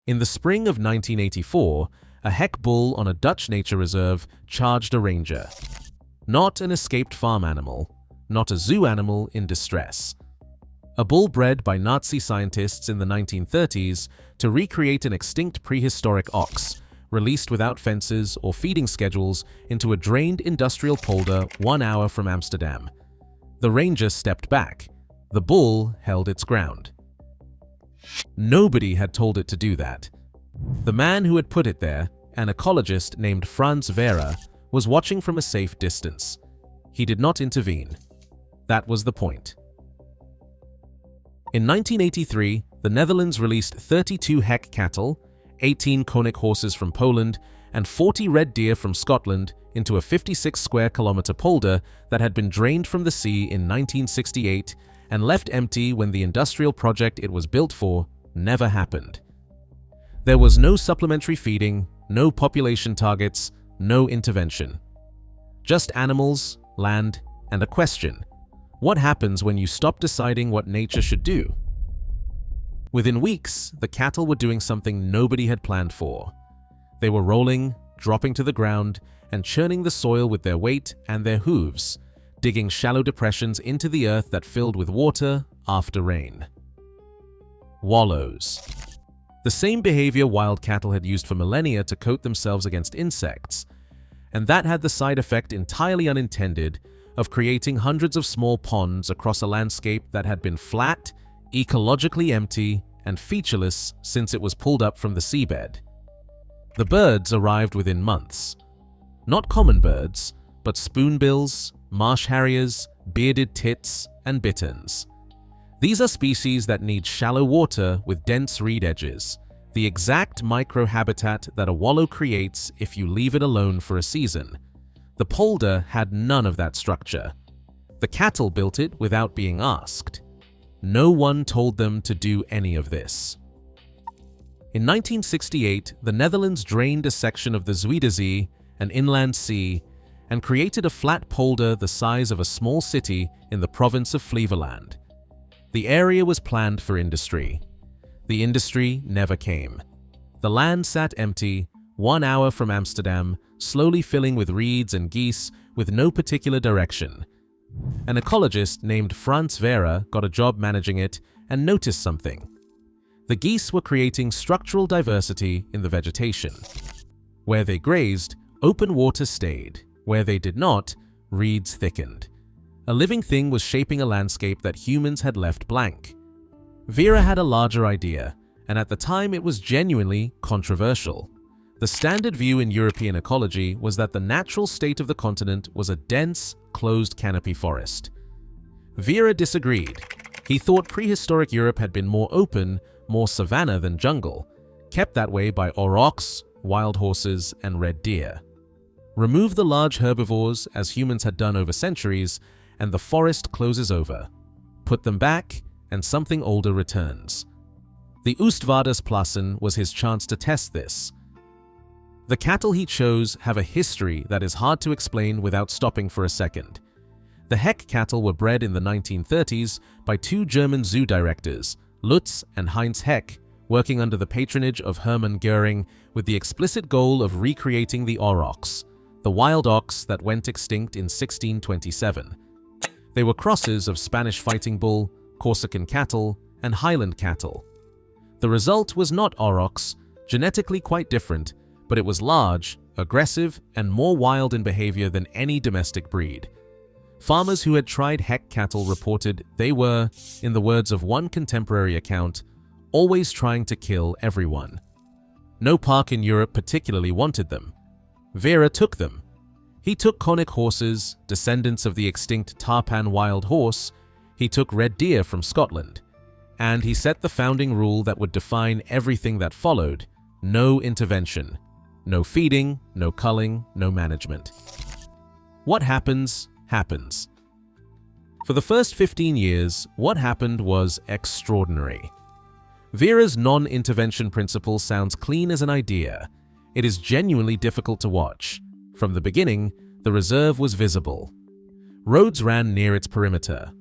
In the spring of 1984, a heck bull on a Dutch nature reserve charged a ranger. Not an escaped farm animal, not a zoo animal in distress. A bull bred by Nazi scientists in the 1930s to recreate an extinct prehistoric ox, released without fences or feeding schedules into a drained industrial polder 1 hour from Amsterdam. The ranger stepped back. The bull held its ground. Nobody had told it to do that. The man who had put it there, an ecologist named Vera, was watching from a safe distance. He did not intervene. That was the point. In 1983, the Netherlands released 32 heck cattle, 18 Konik horses from Poland, and 40 red deer from Scotland into a 56 square kilometer polder that had been drained from the sea in 1968 and left empty when the industrial project it was built for never happened. There was no supplementary feeding, no population targets, no intervention. Just animals, land, and a question: what happens when you stop deciding what nature should do? Within weeks, the cattle were doing something nobody had planned for. They were rolling, dropping to the ground, and churning the soil with their weight and their hooves, digging shallow depressions into the earth that filled with water after rain. Wallows. The same behavior wild cattle had used for millennia to coat themselves against insects, and that had the side effect, entirely unintended, of creating hundreds of small ponds across a landscape that had been flat, ecologically empty, and featureless since it was pulled up from the seabed. The birds arrived within months. Not common birds, but spoonbills, marsh harriers, bearded tits, and bitterns. These are species that need shallow water with dense reed edges, the exact microhabitat that a wallow creates if you leave it alone for a season. The polder had none of that structure. The cattle built it without being asked. No one told them to do any of this. In 1968, the Netherlands drained a section of the Zuiderzee, an inland sea, and created a flat polder the size of a small city in the province of Flevoland. The area was planned for industry. The industry never came. The land sat empty, 1 hour from Amsterdam, slowly filling with reeds and geese with no particular direction. An ecologist named Vera got a job managing it and noticed something. The geese were creating structural diversity in the vegetation. Where they grazed, open water stayed. Where they did not, reeds thickened. A living thing was shaping a landscape that humans had left blank. Vera had a larger idea, and at the time it was genuinely controversial. The standard view in European ecology was that the natural state of the continent was a dense, closed canopy forest. Vera disagreed. He thought prehistoric Europe had been more open, more savanna than jungle, kept that way by aurochs, wild horses, and red deer. Remove the large herbivores, as humans had done over centuries, and the forest closes over. Put them back, and something older returns. The Oostvaardersplassen was his chance to test this. The cattle he chose have a history that is hard to explain without stopping for a second. The heck cattle were bred in the 1930s by two German zoo directors, Lutz and Heinz Heck, working under the patronage of Hermann Göring with the explicit goal of recreating the aurochs, the wild ox that went extinct in 1627. They were crosses of Spanish fighting bull, Corsican cattle, and Highland cattle. The result was not aurochs, genetically quite different, but it was large, aggressive, and more wild in behavior than any domestic breed. Farmers who had tried heck cattle reported they were, in the words of one contemporary account, always trying to kill everyone. No park in Europe particularly wanted them. Vera took them. He took Konik horses, descendants of the extinct Tarpan wild horse. He took red deer from Scotland. And he set the founding rule that would define everything that followed: no intervention. No feeding, no culling, no management. What happens, happens. For the first 15 years, what happened was extraordinary. Vera's non-intervention principle sounds clean as an idea. It is genuinely difficult to watch. From the beginning, the reserve was visible. Roads ran near its perimeter.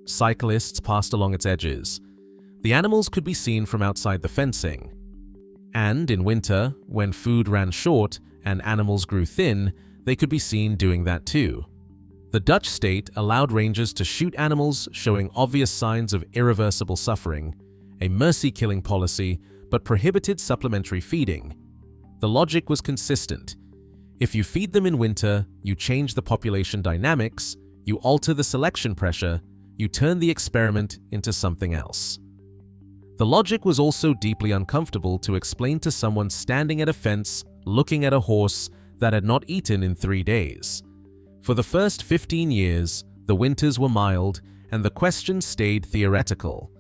Cyclists passed along its edges. The animals could be seen from outside the fencing. And in winter, when food ran short and animals grew thin, they could be seen doing that too. The Dutch state allowed rangers to shoot animals showing obvious signs of irreversible suffering, a mercy-killing policy, but prohibited supplementary feeding. The logic was consistent. If you feed them in winter, you change the population dynamics, you alter the selection pressure, you turn the experiment into something else. The logic was also deeply uncomfortable to explain to someone standing at a fence, looking at a horse that had not eaten in 3 days. For the first 15 years, the winters were mild, and the question stayed theoretical.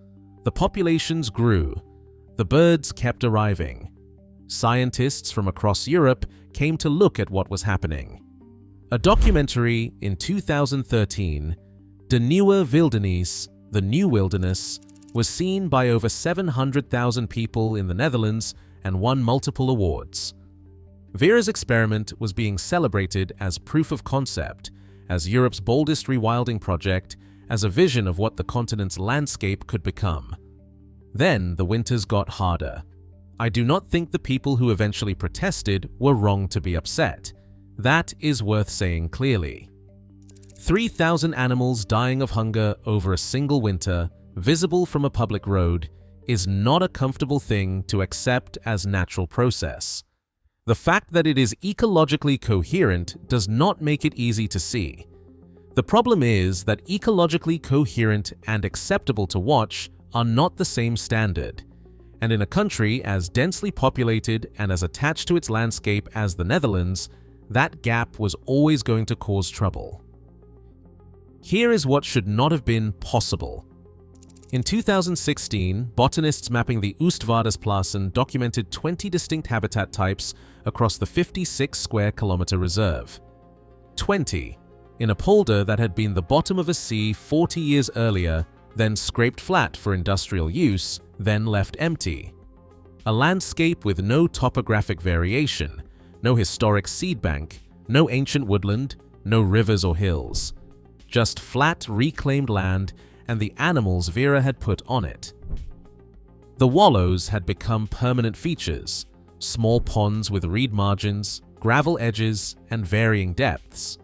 The populations grew. The birds kept arriving. Scientists from across Europe came to look at what was happening. A documentary in 2013, De Nieuwe Wildernis, The New Wilderness, was seen by over 700,000 people in the Netherlands and won multiple awards. Vera's experiment was being celebrated as proof of concept, as Europe's boldest rewilding project, as a vision of what the continent's landscape could become. Then the winters got harder. I do not think the people who eventually protested were wrong to be upset. That is worth saying clearly. 3,000 animals dying of hunger over a single winter, visible from a public road, is not a comfortable thing to accept as natural process. The fact that it is ecologically coherent does not make it easy to see. The problem is that ecologically coherent and acceptable to watch are not the same standard. And in a country as densely populated and as attached to its landscape as the Netherlands, that gap was always going to cause trouble. Here is what should not have been possible. In 2016, botanists mapping the Oostvaardersplassen documented 20 distinct habitat types across the 56 square kilometer reserve. 20, in a polder that had been the bottom of a sea 40 years earlier, then scraped flat for industrial use, then left empty. A landscape with no topographic variation, no historic seed bank, no ancient woodland, no rivers or hills. Just flat, reclaimed land and the animals Vera had put on it. The wallows had become permanent features, small ponds with reed margins, gravel edges, and varying depths.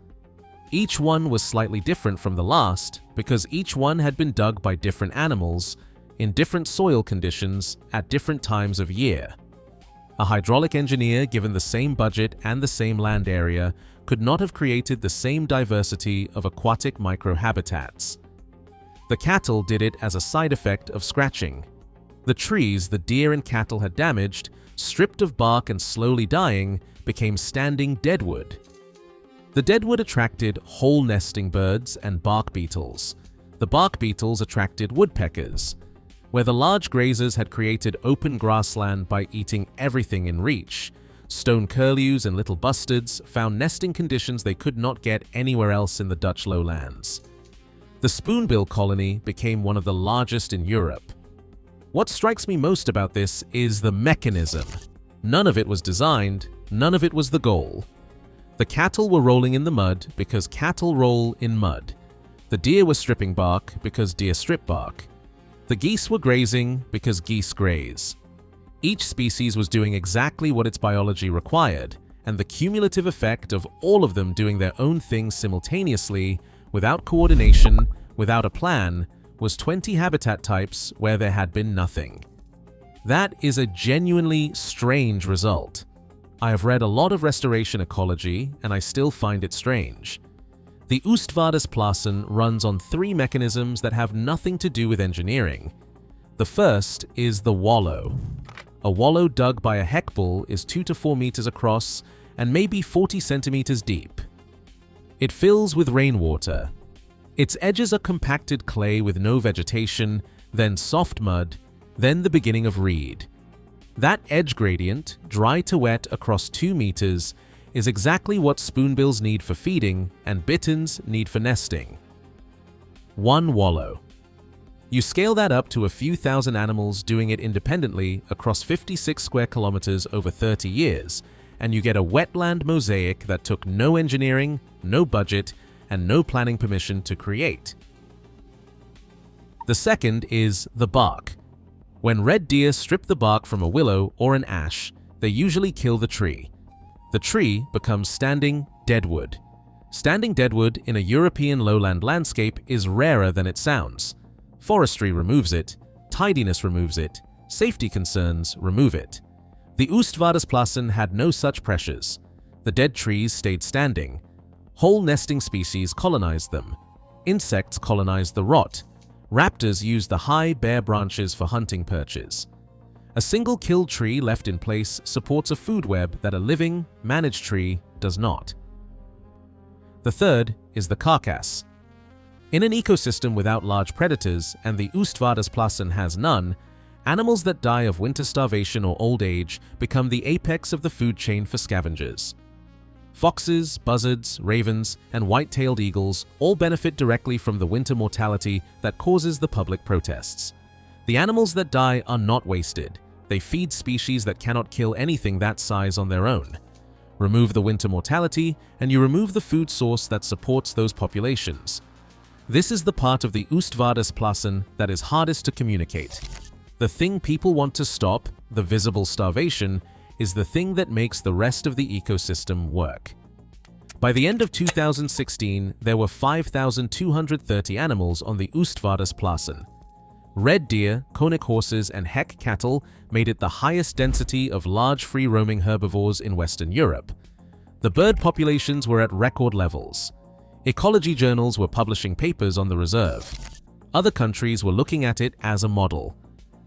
Each one was slightly different from the last because each one had been dug by different animals in different soil conditions at different times of year. A hydraulic engineer given the same budget and the same land area could not have created the same diversity of aquatic microhabitats. The cattle did it as a side effect of scratching. The trees the deer and cattle had damaged, stripped of bark and slowly dying, became standing deadwood. The deadwood attracted hole-nesting birds and bark beetles. The bark beetles attracted woodpeckers. Where the large grazers had created open grassland by eating everything in reach, stone curlews and little bustards found nesting conditions they could not get anywhere else in the Dutch lowlands. The spoonbill colony became one of the largest in Europe. What strikes me most about this is the mechanism. None of it was designed, none of it was the goal. The cattle were rolling in the mud because cattle roll in mud. The deer were stripping bark because deer strip bark. The geese were grazing because geese graze. Each species was doing exactly what its biology required, and the cumulative effect of all of them doing their own thing simultaneously, without coordination, without a plan, was 20 habitat types where there had been nothing. That is a genuinely strange result. I have read a lot of restoration ecology, and I still find it strange. The Oostvaardersplassen runs on 3 mechanisms that have nothing to do with engineering. The first is the wallow. A wallow dug by a heck bull is 2 to 4 meters across and maybe 40 centimeters deep. It fills with rainwater. Its edges are compacted clay with no vegetation, then soft mud, then the beginning of reed. That edge gradient, dry to wet across 2 meters, is exactly what spoonbills need for feeding and bitterns need for nesting. 1 wallow. You scale that up to a few thousand animals doing it independently across 56 square kilometers over 30 years, and you get a wetland mosaic that took no engineering, no budget, and no planning permission to create. The second is the bark. When red deer strip the bark from a willow or an ash, they usually kill the tree. The tree becomes standing deadwood. Standing deadwood in a European lowland landscape is rarer than it sounds. Forestry removes it, tidiness removes it, safety concerns remove it. The Oostvaardersplassen had no such pressures. The dead trees stayed standing. Whole nesting species colonized them. Insects colonized the rot. Raptors used the high, bare branches for hunting perches. A single killed tree left in place supports a food web that a living, managed tree does not. The third is the carcass. In an ecosystem without large predators, and the Oostvaardersplassen has none, animals that die of winter starvation or old age become the apex of the food chain for scavengers. Foxes, buzzards, ravens, and white-tailed eagles all benefit directly from the winter mortality that causes the public protests. The animals that die are not wasted. They feed species that cannot kill anything that size on their own. Remove the winter mortality, and you remove the food source that supports those populations. This is the part of the Oostvaardersplassen that is hardest to communicate. The thing people want to stop, the visible starvation, is the thing that makes the rest of the ecosystem work. By the end of 2016, there were 5,230 animals on the Oostvaardersplassen. Red deer, konik horses, and heck cattle made it the highest density of large free-roaming herbivores in Western Europe. The bird populations were at record levels. Ecology journals were publishing papers on the reserve. Other countries were looking at it as a model.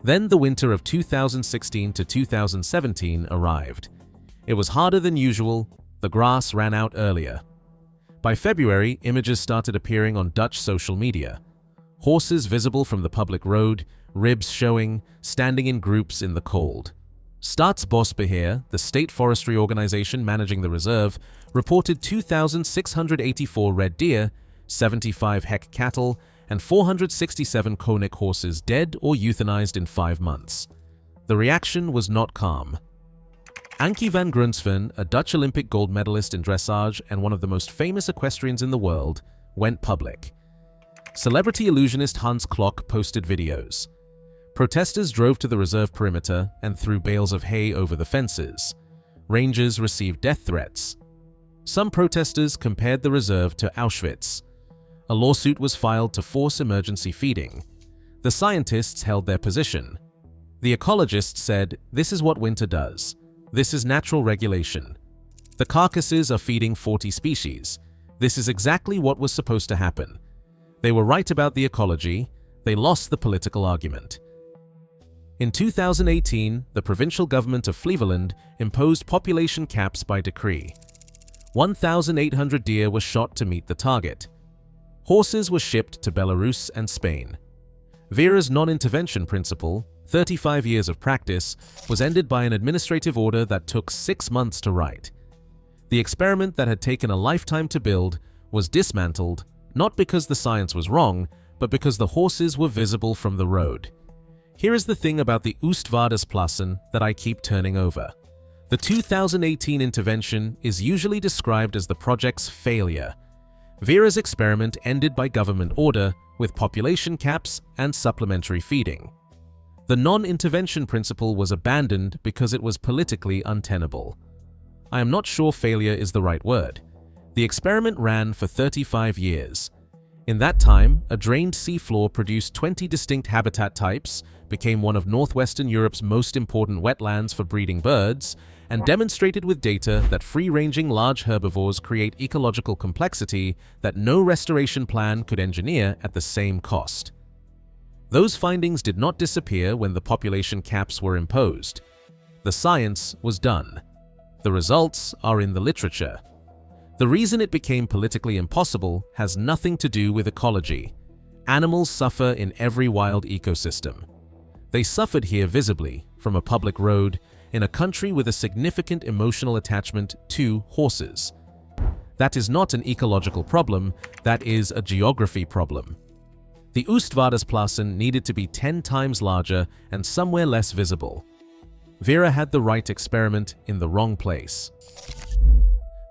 Then the winter of 2016 to 2017 arrived. It was harder than usual. The grass ran out earlier. By February, images started appearing on Dutch social media. Horses visible from the public road, ribs showing, standing in groups in the cold. Staatsbosbeheer, the state forestry organization managing the reserve, reported 2,684 red deer, 75 heck cattle, and 467 konik horses dead or euthanized in 5 months. The reaction was not calm. Ankie van Grunsven, a Dutch Olympic gold medalist in dressage and one of the most famous equestrians in the world, went public. Celebrity illusionist Hans Klok posted videos. Protesters drove to the reserve perimeter and threw bales of hay over the fences. Rangers received death threats. Some protesters compared the reserve to Auschwitz. A lawsuit was filed to force emergency feeding. The scientists held their position. The ecologists said, "This is what winter does. This is natural regulation. The carcasses are feeding 40 species. This is exactly what was supposed to happen." They were right about the ecology. They lost the political argument. In 2018, the provincial government of Flevoland imposed population caps by decree. 1,800 deer were shot to meet the target. Horses were shipped to Belarus and Spain. Vera's non-intervention principle, 35 years of practice, was ended by an administrative order that took 6 months to write. The experiment that had taken a lifetime to build was dismantled, not because the science was wrong, but because the horses were visible from the road. Here is the thing about the Oostvaardersplassen that I keep turning over. The 2018 intervention is usually described as the project's failure. Vera's experiment ended by government order with population caps and supplementary feeding. The non-intervention principle was abandoned because it was politically untenable. I am not sure failure is the right word. The experiment ran for 35 years. In that time, a drained seafloor produced 20 distinct habitat types, became one of northwestern Europe's most important wetlands for breeding birds, and demonstrated with data that free-ranging large herbivores create ecological complexity that no restoration plan could engineer at the same cost. Those findings did not disappear when the population caps were imposed. The science was done. The results are in the literature. The reason it became politically impossible has nothing to do with ecology. Animals suffer in every wild ecosystem. They suffered here visibly, from a public road, in a country with a significant emotional attachment to horses. That is not an ecological problem, that is a geography problem. The Oostvaardersplassen needed to be 10 times larger and somewhere less visible. Vera had the right experiment in the wrong place.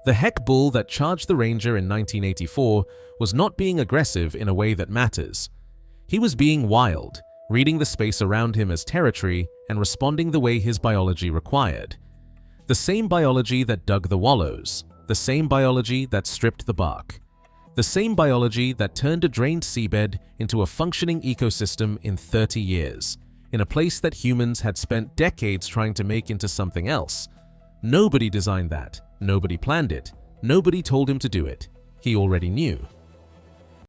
The heck bull that charged the ranger in 1984 was not being aggressive in a way that matters. He was being wild, reading the space around him as territory and responding the way his biology required. The same biology that dug the wallows, the same biology that stripped the bark, the same biology that turned a drained seabed into a functioning ecosystem in 30 years, in a place that humans had spent decades trying to make into something else. Nobody designed that, nobody planned it, nobody told him to do it. He already knew.